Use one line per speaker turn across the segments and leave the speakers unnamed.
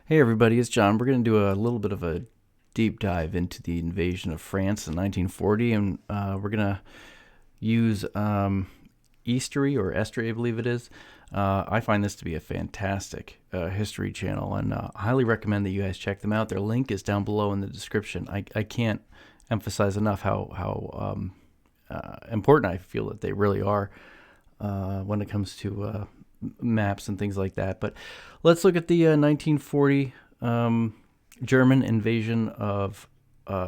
Hey everybody, it's John. We're going to do a little bit of a deep dive into the invasion of France in 1940, and we're going to use Eastory or Estuary, I believe it is. I find this to be a fantastic history channel, and highly recommend that you guys check them out. Their link is down below in the description. I can't emphasize enough how important I feel that they really are when it comes to maps and things like that. But let's look at the 1940 German invasion of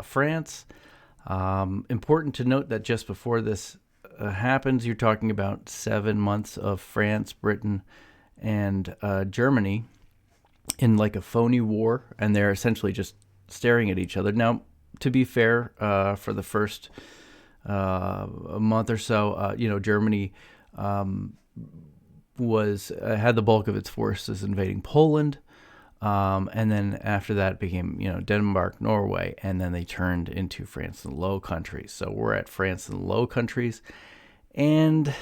France. Important to note that just before this happens, you're talking about 7 months of France, Britain, and Germany in like a phony war, and they're essentially just staring at each other. Now, to be fair, for the first a month or so, Germany was had the bulk of its forces invading Poland, and then after that it became Denmark, Norway, and then they turned into France and the Low Countries. So we're at France and the Low Countries, and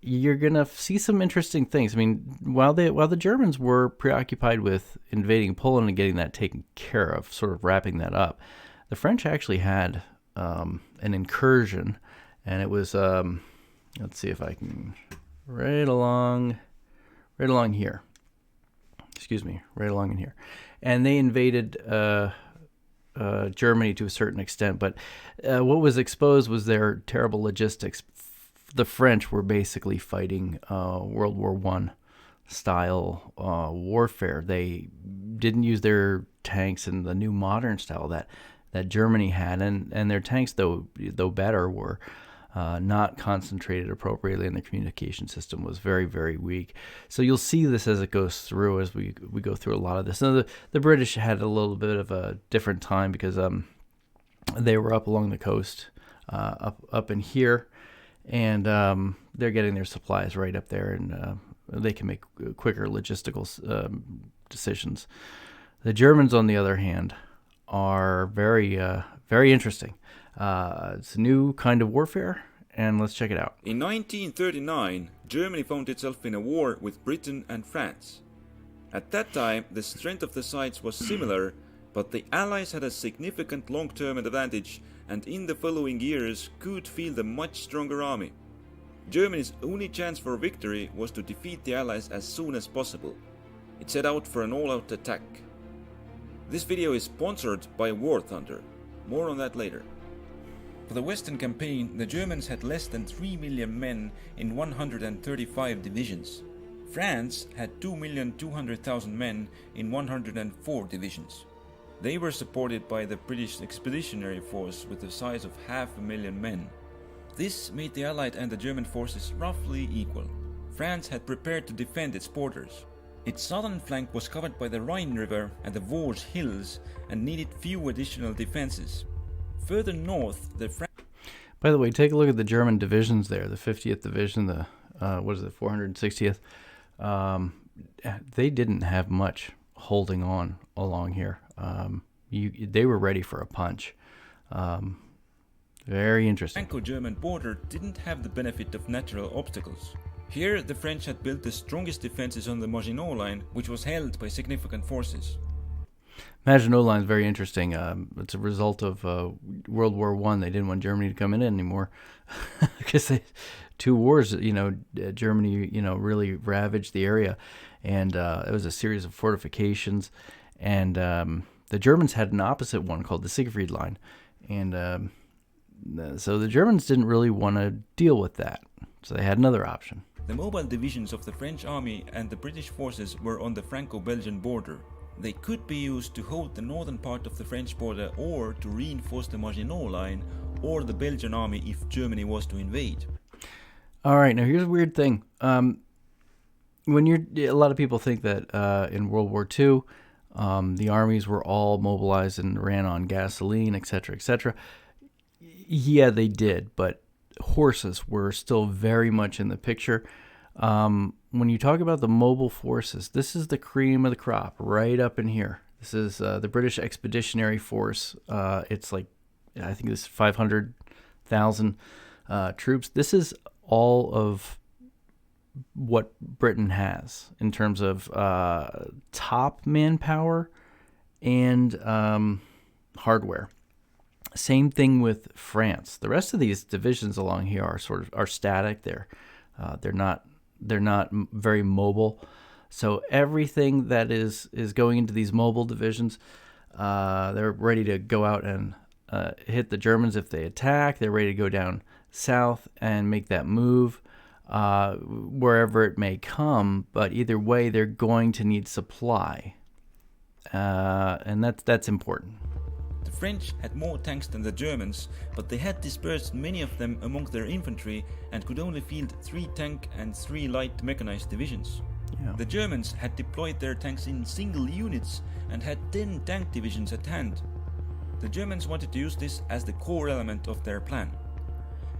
you're gonna see some interesting things. I mean, while the Germans were preoccupied with invading Poland and getting that taken care of, sort of wrapping that up, the French actually had an incursion, and it was let's see if I can right along here. Excuse me, right along in here, and they invaded Germany to a certain extent. But what was exposed was their terrible logistics. The French were basically fighting World War I style warfare. They didn't use their tanks in the new modern style that Germany had, and their tanks, though better, were not concentrated appropriately, and the communication system was very, very weak. So you'll see this as it goes through, as we go through a lot of this. Now, the British had a little bit of a different time because they were up along the coast, up in here, and they're getting their supplies right up there, and they can make quicker logistical decisions. The Germans, on the other hand, are very, very interesting. It's a new kind of warfare, and let's check it out.
In 1939, Germany found itself in a war with Britain and France. At that time, the strength of the sides was similar, but the Allies had a significant long-term advantage, and in the following years could field a much stronger army. Germany's only chance for victory was to defeat the Allies as soon as possible. It set out for an all-out attack. This video is sponsored by War Thunder. More on that later. For the Western campaign, the Germans had less than 3 million men in 135 divisions. France had 2,200,000 men in 104 divisions. They were supported by the British Expeditionary Force with the size of 500,000 men. This made the Allied and the German forces roughly equal. France had prepared to defend its borders. Its southern flank was covered by the Rhine River and the Vosges Hills and needed few additional defenses. Further north,
By the way, take a look at the German divisions there. The 50th Division, the 460th. They didn't have much holding on along here. They were ready for a punch. Very interesting.
The Franco-German border didn't have the benefit of natural obstacles. Here, the French had built the strongest defenses on the Maginot Line, which was held by significant forces.
Maginot Line is very interesting. It's a result of World War I. They didn't want Germany to come in anymore because two wars. Germany, really ravaged the area, and it was a series of fortifications. And the Germans had an opposite one called the Siegfried Line, and so the Germans didn't really want to deal with that. So they had another option.
The mobile divisions of the French army and the British forces were on the Franco-Belgian border. They could be used to hold the northern part of the French border or to reinforce the Maginot Line or the Belgian army if Germany was to invade.
All right, now here's a weird thing. A lot of people think that in World War II, the armies were all mobilized and ran on gasoline, etc., etc. Yeah, they did, but horses were still very much in the picture. When you talk about the mobile forces, this is the cream of the crop right up in here. This is the British Expeditionary Force. It's like, I think this is 500,000 troops. This is all of what Britain has in terms of top manpower and hardware. Same thing with France. The rest of these divisions along here are static. They're not very mobile. So everything that is going into these mobile divisions, they're ready to go out and hit the Germans if they attack. They're ready to go down south and make that move wherever it may come. But either way, they're going to need supply, and that's important.
The French had more tanks than the Germans, but they had dispersed many of them among their infantry and could only field 3 tank and 3 light mechanized divisions.
Yeah.
The Germans had deployed their tanks in single units and had 10 tank divisions at hand. The Germans wanted to use this as the core element of their plan.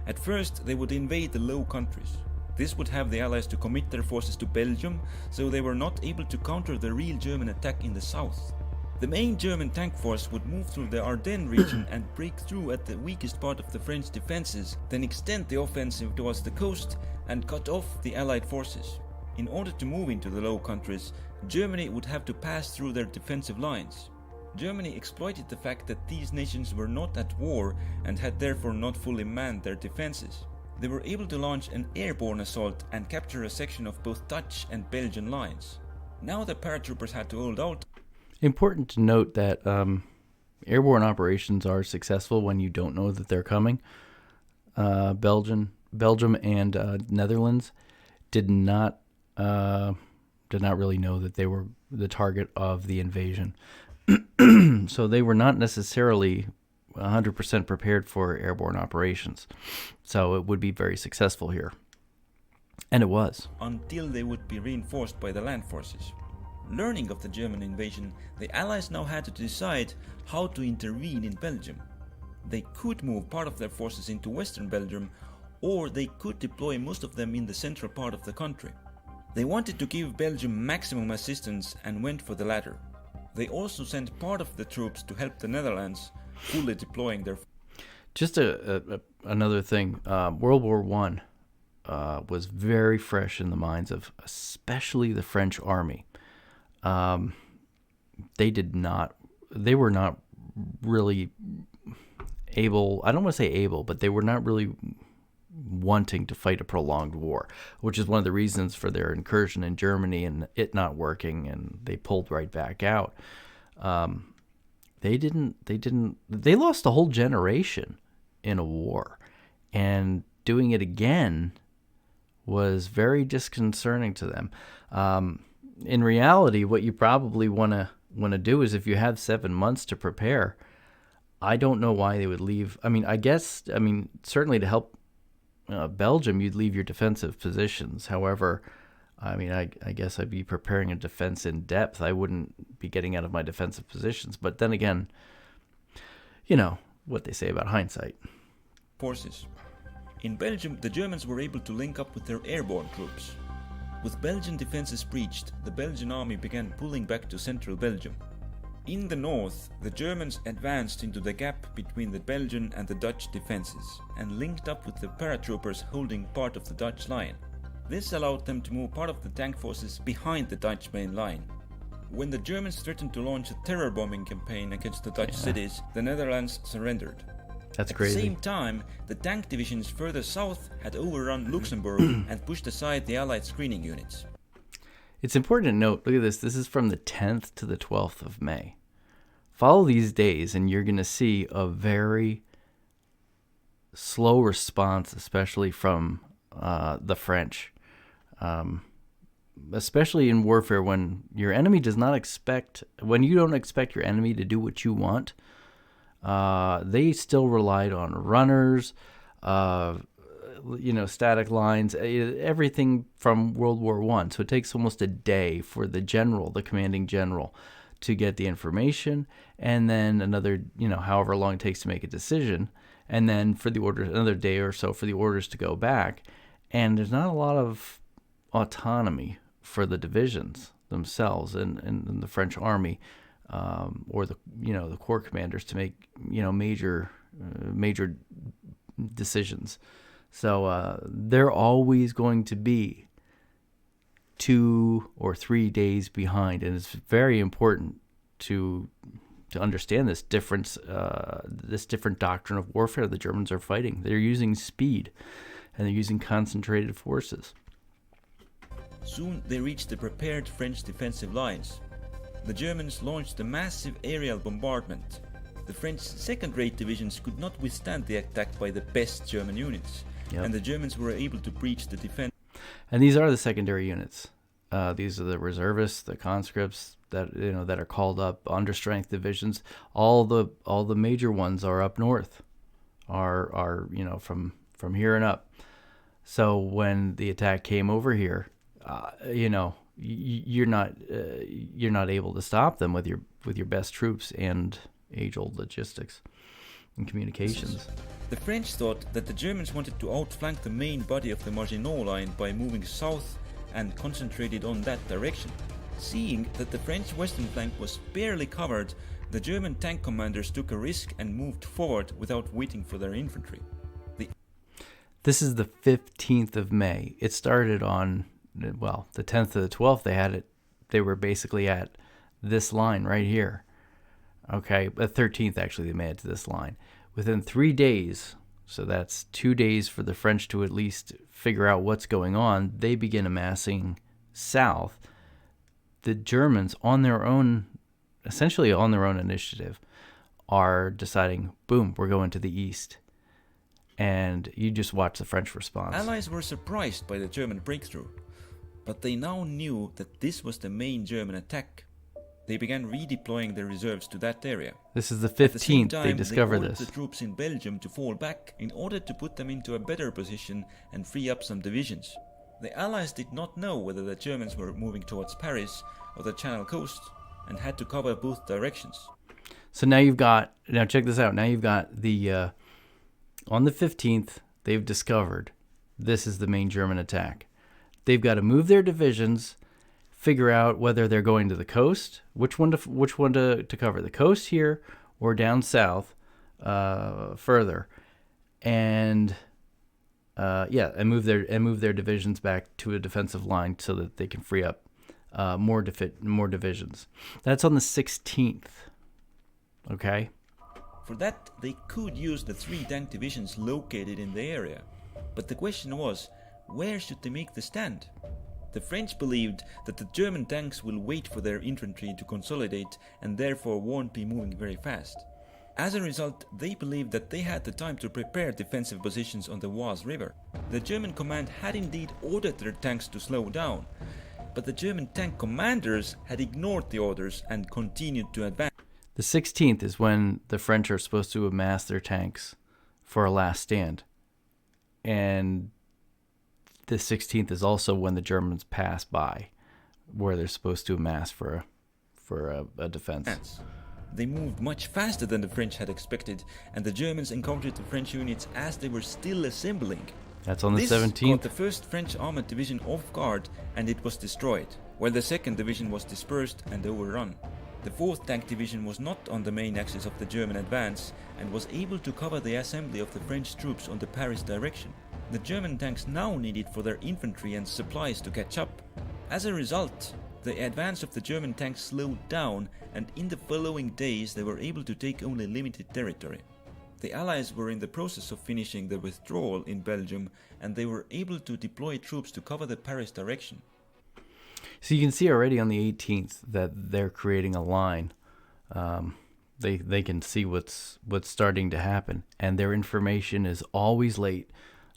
At first, they would invade the Low Countries. This would have the Allies to commit their forces to Belgium, so they were not able to counter the real German attack in the south. The main German tank force would move through the Ardennes region and break through at the weakest part of the French defenses, then extend the offensive towards the coast and cut off the Allied forces. In order to move into the Low Countries, Germany would have to pass through their defensive lines. Germany exploited the fact that these nations were not at war and had therefore not fully manned their defenses. They were able to launch an airborne assault and capture a section of both Dutch and Belgian lines. Now the paratroopers had to hold out.
Important to note that airborne operations are successful when you don't know that they're coming. Belgium and Netherlands did not really know that they were the target of the invasion. So they were not necessarily 100% prepared for airborne operations. So it would be very successful here. And it was.
Until they would be reinforced by the land forces. Learning of the German invasion, the Allies now had to decide how to intervene in Belgium. They could move part of their forces into western Belgium, or they could deploy most of them in the central part of the country. They wanted to give Belgium maximum assistance and went for the latter. They also sent part of the troops to help the Netherlands, fully deploying their...
Just another thing, World War I was very fresh in the minds of especially the French army. They were not really able, I don't want to say able, but they were not really wanting to fight a prolonged war, which is one of the reasons for their incursion in Germany and it not working, and they pulled right back out. They lost a whole generation in a war, and doing it again was very disconcerting to them. In reality, what you probably want to do is, if you have 7 months to prepare, I don't know why they would leave. Certainly to help Belgium, you'd leave your defensive positions. However, I guess I'd be preparing a defense in depth. I wouldn't be getting out of my defensive positions. But then again, you know what they say about hindsight.
Forces. In Belgium, the Germans were able to link up with their airborne troops. With Belgian defenses breached, the Belgian army began pulling back to central Belgium. In the north, the Germans advanced into the gap between the Belgian and the Dutch defenses and linked up with the paratroopers holding part of the Dutch line. This allowed them to move part of the tank forces behind the Dutch main line. When the Germans threatened to launch a terror bombing campaign against the Dutch cities, the Netherlands surrendered.
That's crazy.
At the same time, the tank divisions further south had overrun Luxembourg and pushed aside the Allied screening units.
It's important to note, look at this, this is from the 10th to the 12th of May. Follow these days and you're going to see a very slow response, especially from the French. Especially in warfare, when your enemy does not expect, when you don't expect your enemy to do what you want, they still relied on runners, static lines, everything from World War I. So it takes almost a day for the general, the commanding general, to get the information, and then another, however long it takes to make a decision, and then for the orders, another day or so for the orders to go back. And there's not a lot of autonomy for the divisions themselves and the French army, or the corps commanders to make major decisions. So they're always going to be 2 or 3 days behind, and it's very important to understand this difference, this different doctrine of warfare the Germans are fighting. They're using speed, and they're using concentrated forces.
Soon they reached the prepared French defensive lines. The Germans launched a massive aerial bombardment. The French second-rate divisions could not withstand the attack by the best German units, and the Germans were able to breach the defense.
And these are the secondary units. These are the reservists, the conscripts that that are called up, understrength divisions. All the major ones are up north, are from here and up. So when the attack came over here, you're not able to stop them with your best troops and age-old logistics and communications.
The French thought that the Germans wanted to outflank the main body of the Maginot Line by moving south and concentrated on that direction. Seeing that the French western flank was barely covered, the German tank commanders took a risk and moved forward without waiting for their infantry.
This is the 15th of May. It started on, the 10th to the 12th. They were basically at this line right here. Okay, the 13th actually they made it to this line. Within 3 days, so that's 2 days for the French to at least figure out what's going on, they begin amassing south. The Germans, on their own, essentially on their own initiative, are deciding, boom, we're going to the east. And you just watch the French response.
Allies were surprised by the German breakthrough, but they now knew that this was the main German attack. They began redeploying their reserves to that area.
This is the 15th they discover
they ordered
this.
the troops in Belgium to fall back in order to put them into a better position and free up some divisions. The Allies did not know whether the Germans were moving towards Paris or the Channel coast and had to cover both directions.
So now check this out. Now you've got the, on the 15th, they've discovered this is the main German attack. They've got to move their divisions, figure out whether they're going to the coast, which one to cover, the coast here or down south further, and move their divisions back to a defensive line so that they can free up more divisions. That's on the 16th. Okay.
For that, they could use the 3 tank divisions located in the area. But the question was, where should they make the stand? The French believed that the German tanks will wait for their infantry to consolidate and therefore won't be moving very fast. As a result, they believed that they had the time to prepare defensive positions on the Oise River. The German command had indeed ordered their tanks to slow down, but the German tank commanders had ignored the orders and continued to advance.
The 16th is when the French are supposed to amass their tanks for a last stand. And the 16th is also when the Germans pass by where they're supposed to amass for a defense.
They moved much faster than the French had expected, and the Germans encountered the French units as they were still assembling.
That's on the
This
17th.
caught the 1st French Armored Division off guard, and it was destroyed, while the 2nd Division was dispersed and overrun. The 4th Tank Division was not on the main axis of the German advance and was able to cover the assembly of the French troops on the Paris direction. The German tanks now needed for their infantry and supplies to catch up. As a result, the advance of the German tanks slowed down, and in the following days they were able to take only limited territory. The Allies were in the process of finishing their withdrawal in Belgium, and they were able to deploy troops to cover the Paris direction.
So you can see already on the 18th that they're creating a line. They can see what's starting to happen, and their information is always late.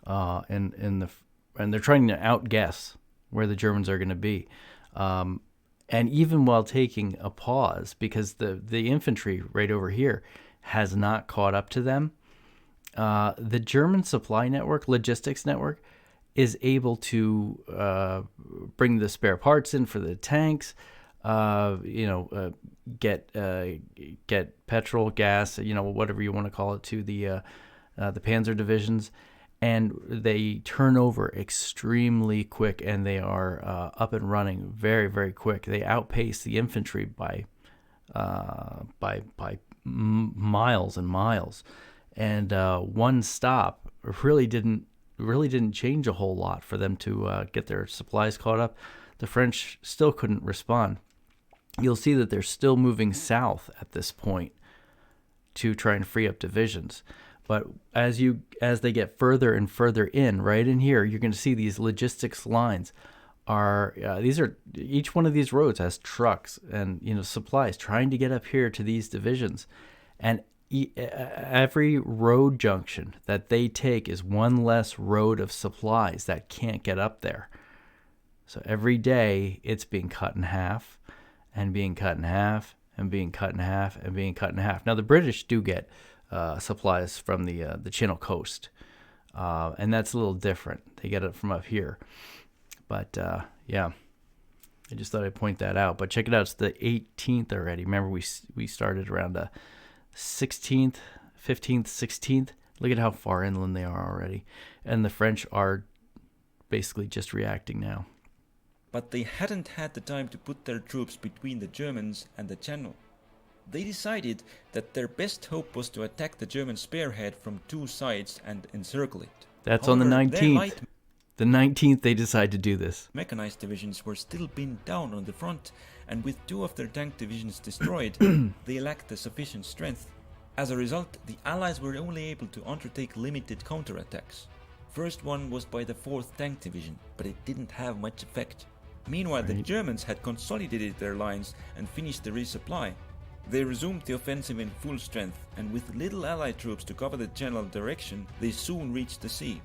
And they're trying to outguess where the Germans are going to be, and even while taking a pause, because the infantry right over here has not caught up to them. The German supply network, logistics network, is able to bring the spare parts in for the tanks, get petrol, gas, whatever you want to call it, to the Panzer divisions, and they turn over extremely quick, and they are up and running very, very quick. They outpace the infantry by miles and miles, and one stop really didn't change a whole lot for them to get their supplies caught up. the French still couldn't respond. You'll see that they're still moving south at this point to try and free up divisions. But as they get further and further in, right in here, you're going to see these logistics lines are each one of these roads has trucks and supplies trying to get up here to these divisions, and every road junction that they take is one less road of supplies that can't get up there. So every day it's being cut in half and being cut in half and being cut in half and being cut in half. Now the British do get supplies from the Channel Coast, and that's a little different. They get it from up here. But, yeah, I just thought I'd point that out. But check it out. It's the 18th already. Remember, we started around the 16th, 15th, 16th. Look at how far inland they are already. And the French are basically just reacting now.
But they hadn't had the time to put their troops between the Germans and the Channel. They decided that their best hope was to attack the German spearhead from two sides and encircle it.
That's on the 19th. The 19th, they decide to do this.
Mechanized divisions were still pinned down on the front, and with two of their tank divisions destroyed, they lacked the sufficient strength. As a result, the Allies were only able to undertake limited counterattacks. First one was by the 4th Tank Division, but it didn't have much effect. Meanwhile, the Germans had consolidated their lines and finished the resupply. They resumed the offensive in full strength, and with little Allied troops to cover the Channel direction, they soon reached the sea.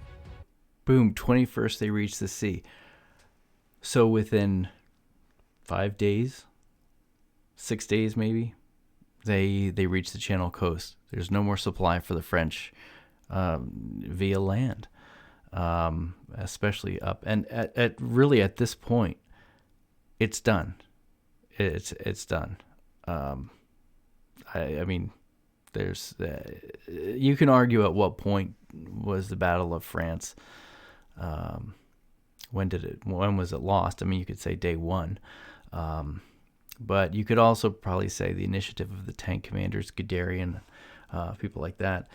Boom, 21st they reached the sea. So within 5 days, 6 days maybe, they reached the Channel Coast. There's no more supply for the French via land, especially up. And at this point, it's done. It's done. I mean, there's you can argue at what point was the Battle of France. When was it lost? I mean, you could say day one, but you could also probably say the initiative of the tank commanders, Guderian, people like that.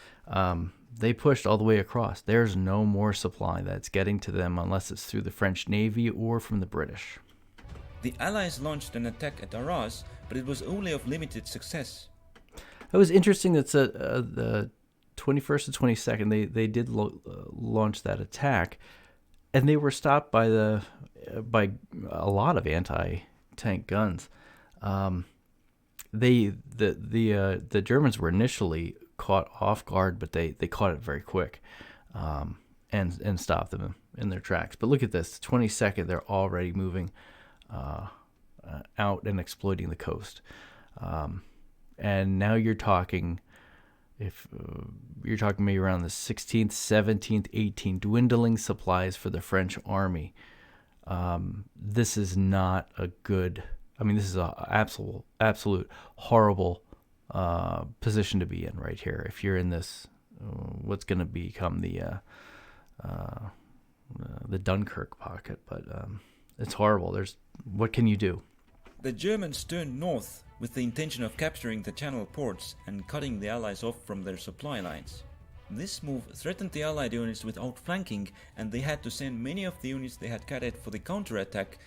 They pushed all the way across. There's no more supply that's getting to them unless it's through the French Navy or from the British.
The Allies launched an attack at Arras, but it was only of limited success.
It was interesting that the 21st and 22nd, they did launch that attack, and they were stopped by a lot of anti-tank guns. The Germans were initially caught off guard, but they caught it very quick, and stopped them in their tracks. But look at this, the 22nd, they're already moving out and exploiting the coast, and now you're talking. If you're talking maybe around the 16th, 17th, 18th, dwindling supplies for the French army. This is not a good. I mean, this is an absolute horrible position to be in right here. If you're in this, what's going to become the Dunkirk pocket, but it's horrible. What can you do?
The Germans turned north with the intention of capturing the Channel ports and cutting the Allies off from their supply lines. This move threatened the Allied units with outflanking, and they had to send many of the units they had cadetted for the counterattack.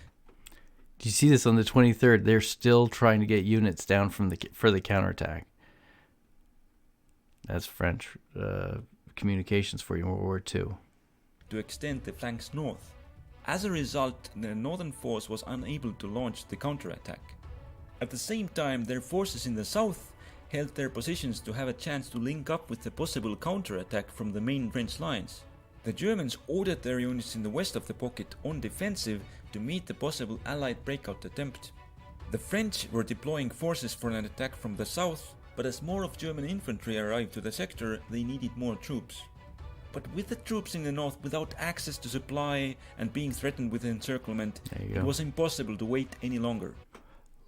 Do you see this on the 23rd? They're still trying to get units down for the counterattack. That's French communications for you in World War II.
To extend the flanks north. As a result, their northern force was unable to launch the counterattack. At the same time, their forces in the south held their positions to have a chance to link up with the possible counterattack from the main French lines. The Germans ordered their units in the west of the pocket on defensive to meet the possible Allied breakout attempt. The French were deploying forces for an attack from the south, but as more of German infantry arrived to the sector, they needed more troops. But with the troops in the north without access to supply and being threatened with encirclement, it was impossible to wait any longer.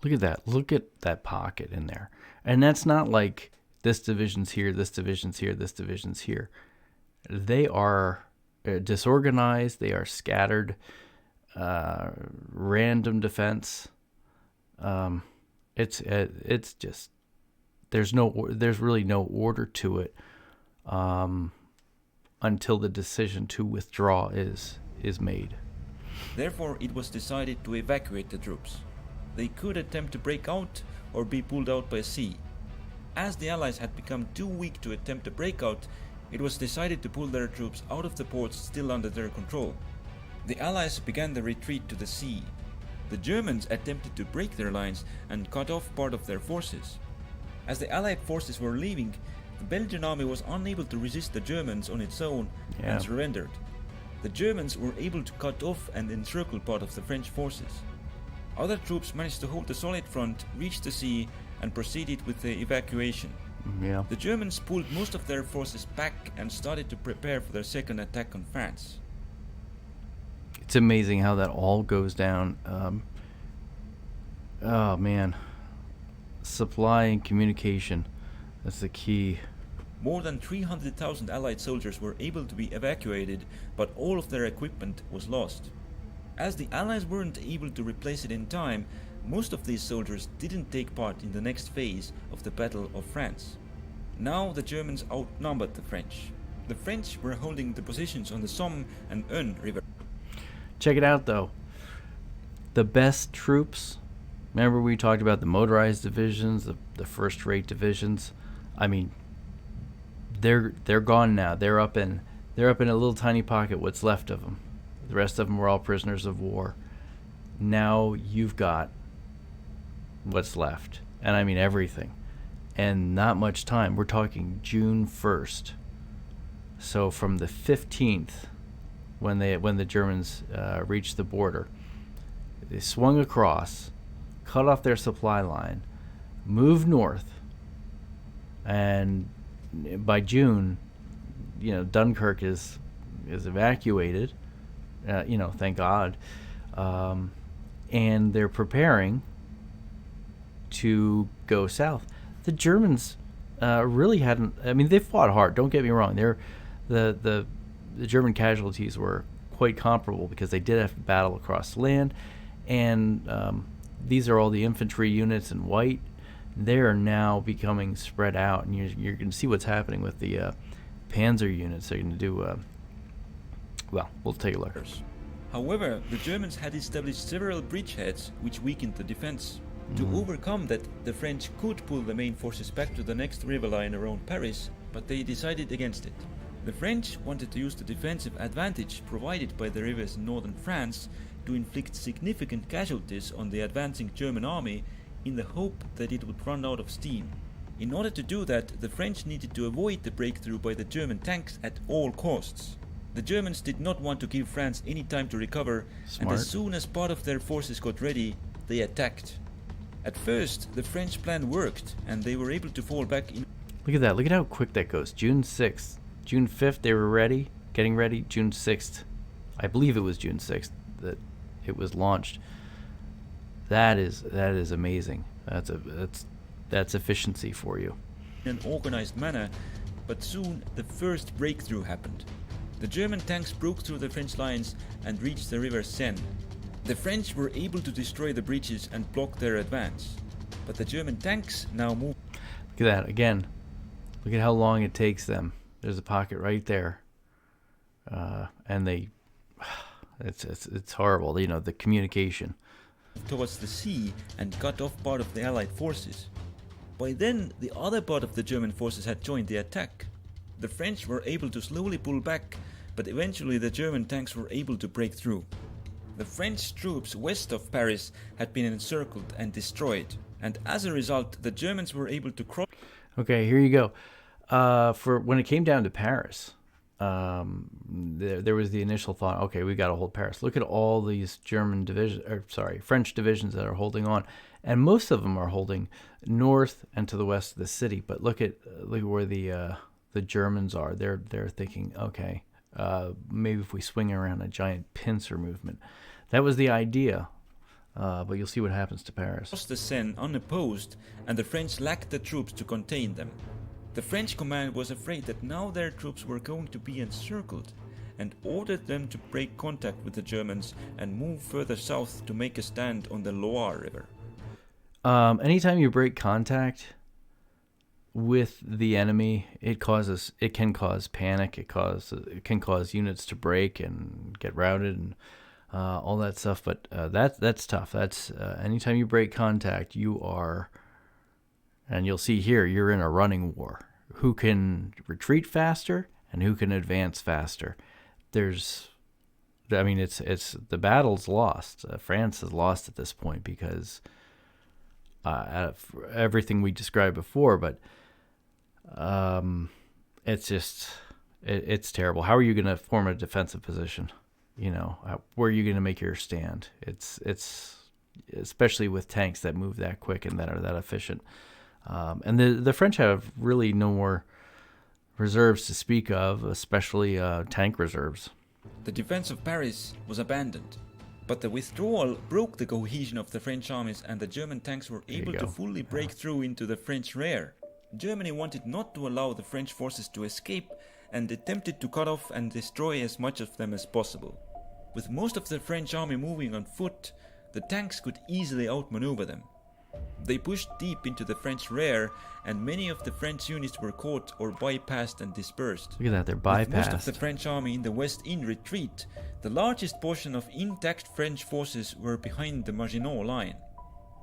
Look at that. Look at that pocket in there. And that's not like this division's here, this division's here, this division's here. They are disorganized. They are scattered. Random defense. It's just there's really no order to it. Until the decision to withdraw is made.
Therefore, it was decided to evacuate the troops. They could attempt to break out or be pulled out by sea. As the Allies had become too weak to attempt a breakout, it was decided to pull their troops out of the ports still under their control. The Allies began the retreat to the sea. The Germans attempted to break their lines and cut off part of their forces. As the Allied forces were leaving, the Belgian army was unable to resist the Germans on its own and surrendered. The Germans were able to cut off and encircle part of the French forces. Other troops managed to hold a solid front, reach the sea, and proceeded with the evacuation.
Yeah.
The Germans pulled most of their forces back and started to prepare for their second attack on France.
It's amazing how that all goes down. Oh man, supply and communication, that's the key.
More than 300,000 Allied soldiers were able to be evacuated, but all of their equipment was lost. As the Allies weren't able to replace it in time, most of these soldiers didn't take part in the next phase of the Battle of France. Now the Germans outnumbered the French. The French were holding the positions on the Somme and Eun River.
Check it out though. The best troops, remember we talked about the motorized divisions, the first-rate divisions. I mean, they're gone now. They're up in a little tiny pocket, what's left of them. The rest of them were all prisoners of war. Now you've got what's left, and I mean everything, and not much time. We're talking June 1st. So from the 15th, when the Germans reached the border, they swung across, cut off their supply line, moved north, and by June, Dunkirk is evacuated. Thank God, and they're preparing to go south. The Germans really hadn't. I mean, they fought hard. Don't get me wrong. The German casualties were quite comparable because they did have to battle across land, and these are all the infantry units in white. They are now becoming spread out, and you're going to see what's happening with the panzer units. They're going to do. Well, we'll take a look.
However, the Germans had established several bridgeheads which weakened the defense. To overcome that, the French could pull the main forces back to the next river line around Paris, but they decided against it. The French wanted to use the defensive advantage provided by the rivers in northern France to inflict significant casualties on the advancing German army in the hope that it would run out of steam. In order to do that, the French needed to avoid the breakthrough by the German tanks at all costs. The Germans did not want to give France any time to recover,
Smart.
and as soon as part of their forces got ready, they attacked. At first, the French plan worked, and they were able to fall back in.
Look at that. Look at how quick that goes. June 6th. June 5th, they were ready, getting ready. June 6th. I believe it was June 6th that it was launched. That is amazing. That's efficiency for you.
In an organized manner, but soon the first breakthrough happened. The German tanks broke through the French lines and reached the river Seine. The French were able to destroy the breaches and block their advance, but the German tanks now moved.
Look at that again. Look at how long it takes them. There's a pocket right there, and it's horrible. The communication.
Towards the sea and cut off part of the Allied forces. By then, the other part of the German forces had joined the attack. The French were able to slowly pull back, but eventually the German tanks were able to break through. The French troops west of Paris had been encircled and destroyed, and as a result, the Germans were able to cross.
Okay, here you go. For when it came down to Paris, there was the initial thought, okay, we got to hold Paris. Look at all these French divisions that are holding on, and most of them are holding north and to the west of the city. But look at where the Germans are. They're thinking, okay, maybe if we swing around a giant pincer movement. That was the idea, but you'll see what happens to Paris.
Crossed the Seine unopposed, and the French lacked the troops to contain them. The French command was afraid that now their troops were going to be encircled, and ordered them to break contact with the Germans and move further south to make a stand on the Loire River.
Anytime you break contact with the enemy, it can cause panic. It can cause units to break and get routed. And all that stuff. But that's tough. That's anytime you break contact, you are, and you'll see here, you're in a running war. Who can retreat faster and who can advance faster? It's the battle's lost. France is lost at this point because out of everything we described before, but it's terrible. How are you going to form a defensive position? Where are you going to make your stand? It's especially with tanks that move that quick and that are that efficient. And the French have really no more reserves to speak of, especially tank reserves.
The defense of Paris was abandoned, but the withdrawal broke the cohesion of the French armies, and the German tanks were able to fully break through into the French rear. Germany wanted not to allow the French forces to escape and attempted to cut off and destroy as much of them as possible. With most of the French army moving on foot, the tanks could easily outmaneuver them. They pushed deep into the French rear, and many of the French units were caught or bypassed and dispersed.
Look at that, they're bypassed.
With most of the French army in the west in retreat, the largest portion of intact French forces were behind the Maginot Line.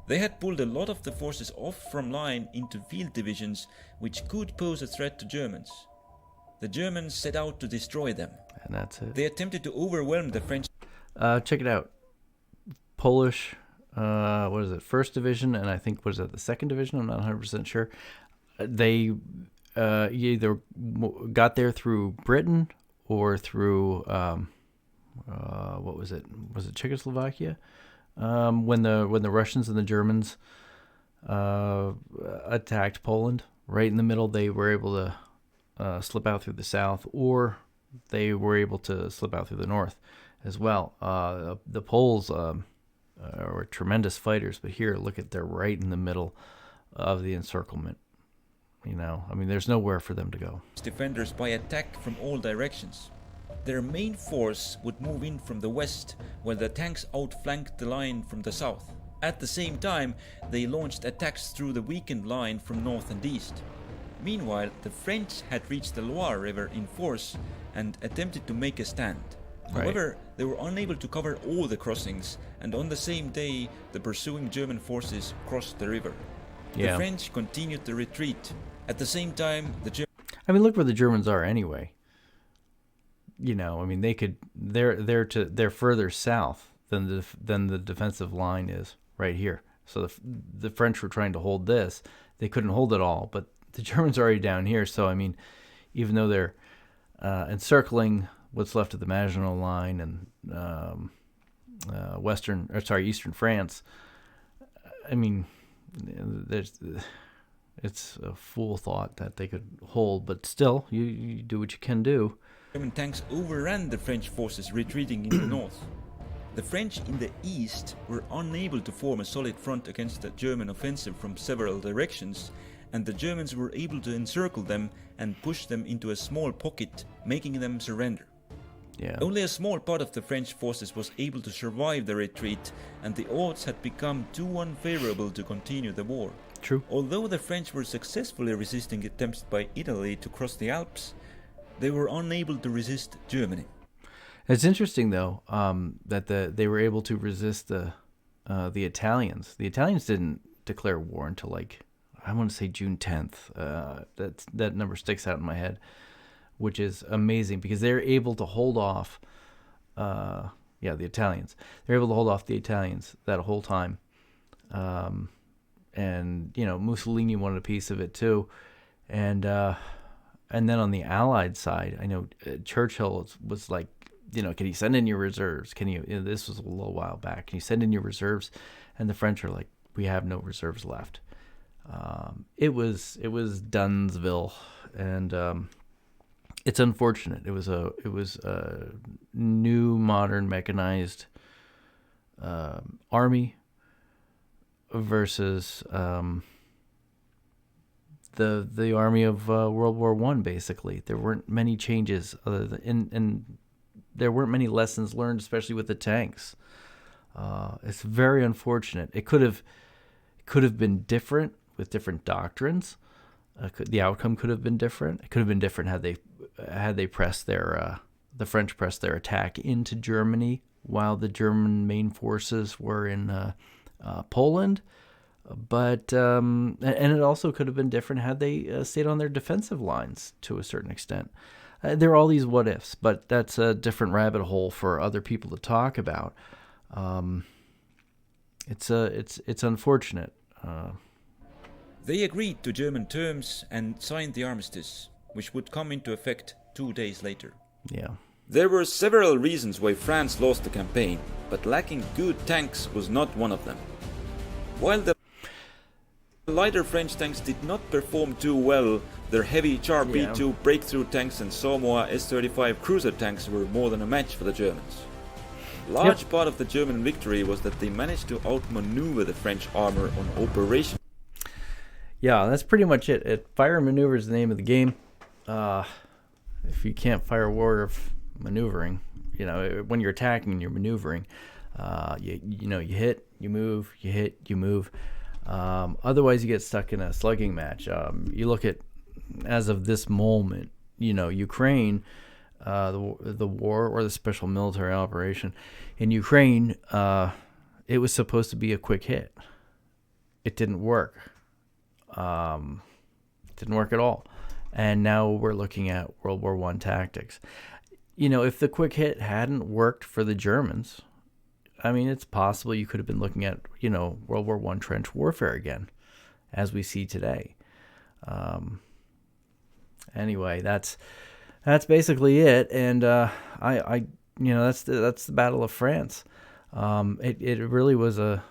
They had pulled a lot of the forces off from line into field divisions, which could pose a threat to Germans. The Germans set out to destroy them.
And that's it.
They attempted to overwhelm the French.
Check it out. Polish, what is it, 1st Division, and I think, what is it, the 2nd Division? I'm not 100% sure. They either got there through Britain or through, what was it? Was it Czechoslovakia? When the Russians and the Germans attacked Poland, right in the middle, they were able to slip out through the south, or they were able to slip out through the north as well. The Poles were tremendous fighters, but here, look at, they're right in the middle of the encirclement. There's nowhere for them to go.
Defenders by attack from all directions. Their main force would move in from the west, while the tanks outflanked the line from the south. At the same time, they launched attacks through the weakened line from north and east. Meanwhile, the French had reached the Loire River in force and attempted to make a stand. However, they were unable to cover all the crossings, and on the same day, the pursuing German forces crossed the river. The French continued the retreat. At the same time,
look where the Germans are anyway. They're further south than the defensive line is right here. So the French were trying to hold this. They couldn't hold it all, but the Germans are already down here. So, even though they're encircling what's left of the Maginot Line and Eastern France, it's a fool thought that they could hold, but still, you do what you can do.
German tanks overran the French forces retreating in the north. The French in the east were unable to form a solid front against the German offensive from several directions, and the Germans were able to encircle them and push them into a small pocket, making them surrender. Only a small part of the French forces was able to survive the retreat, and the odds had become too unfavorable to continue the war.
True.
Although the French were successfully resisting attempts by Italy to cross the Alps, they were unable to resist Germany.
It's interesting, though, that they were able to resist the Italians. The Italians didn't declare war until, I want to say June 10th. That number sticks out in my head, which is amazing because they're able to hold off. The Italians. They're able to hold off the Italians that whole time. And Mussolini wanted a piece of it too, and then on the Allied side, I know Churchill was like, can you send in your reserves? Can you? This was a little while back. Can you send in your reserves? And the French are like, we have no reserves left. It was Dunsville, and it's unfortunate. It was a new, modern, mechanized army versus the army of World War I. Basically, there weren't many changes, and there weren't many lessons learned, especially with the tanks. It's very unfortunate. It could have been different with different doctrines. The outcome could have been different. It could have been different had they pressed the French pressed their attack into Germany while the German main forces were in Poland. But and it also could have been different had they stayed on their defensive lines to a certain extent. There are all these what ifs, but that's a different rabbit hole for other people to talk about. It's unfortunate.
They agreed to German terms and signed the armistice, which would come into effect 2 days later.
Yeah.
There were several reasons why France lost the campaign, but lacking good tanks was not one of them. While the lighter French tanks did not perform too well, their heavy Char B2 breakthrough tanks and Samoa S-35 cruiser tanks were more than a match for the Germans. Large part of the German victory was that they managed to outmaneuver the French armor on operation.
Yeah, that's pretty much it. Fire and maneuver is the name of the game. If you can't fire war of maneuvering, when you're attacking and you're maneuvering, you hit, you move, you hit, you move. Otherwise, you get stuck in a slugging match. You look at, as of this moment, Ukraine, the war or the special military operation in Ukraine, it was supposed to be a quick hit. It didn't work. Didn't work at all. And now we're looking at World War I tactics. If the quick hit hadn't worked for the Germans, I mean, it's possible you could have been looking at, World War I trench warfare again, as we see today. Anyway, that's basically it, and that's the Battle of France. It really was a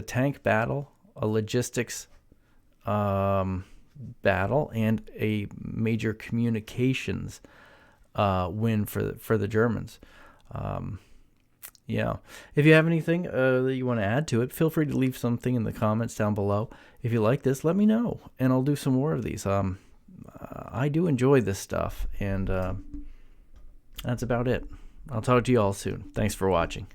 tank battle, a logistics battle, and a major communications win for the Germans. Yeah. If you have anything that you want to add to it, feel free to leave something in the comments down below. If you like this, let me know, and I'll do some more of these. I do enjoy this stuff, and that's about it. I'll talk to you all soon. Thanks for watching.